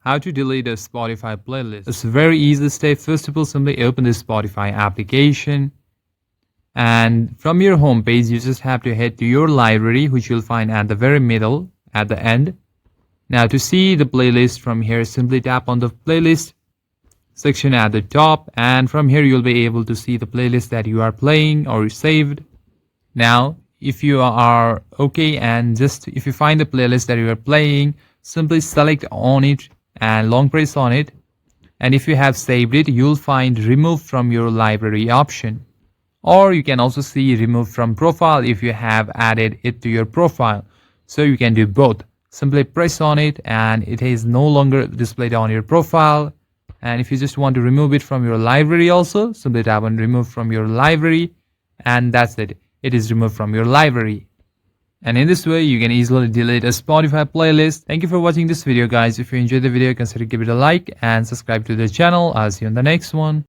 How to delete a Spotify playlist. It's a very easy step. First of all, simply open the Spotify application. And from your home page, you just have to head to your library, which you'll find at the very middle, at the end. Now to see the playlist from here, simply tap on the playlist section at the top. And from here, you'll be able to see the playlist that you are playing or saved. Now, if you are okay and just if you find the playlist that you are playing, simply select on it and long press on it. And if you have saved it, you'll find remove from your library option. Or you can also see remove from profile if you have added it to your profile. So you can do both. Simply press on it and it is no longer displayed on your profile. And if you just want to remove it from your library also, simply tap on remove from your library and that's it. It is removed from your library. And in this way, you can easily delete a Spotify playlist. Thank you for watching this video, guys. If you enjoyed the video, consider give it a like and subscribe to the channel. I'll see you in the next one.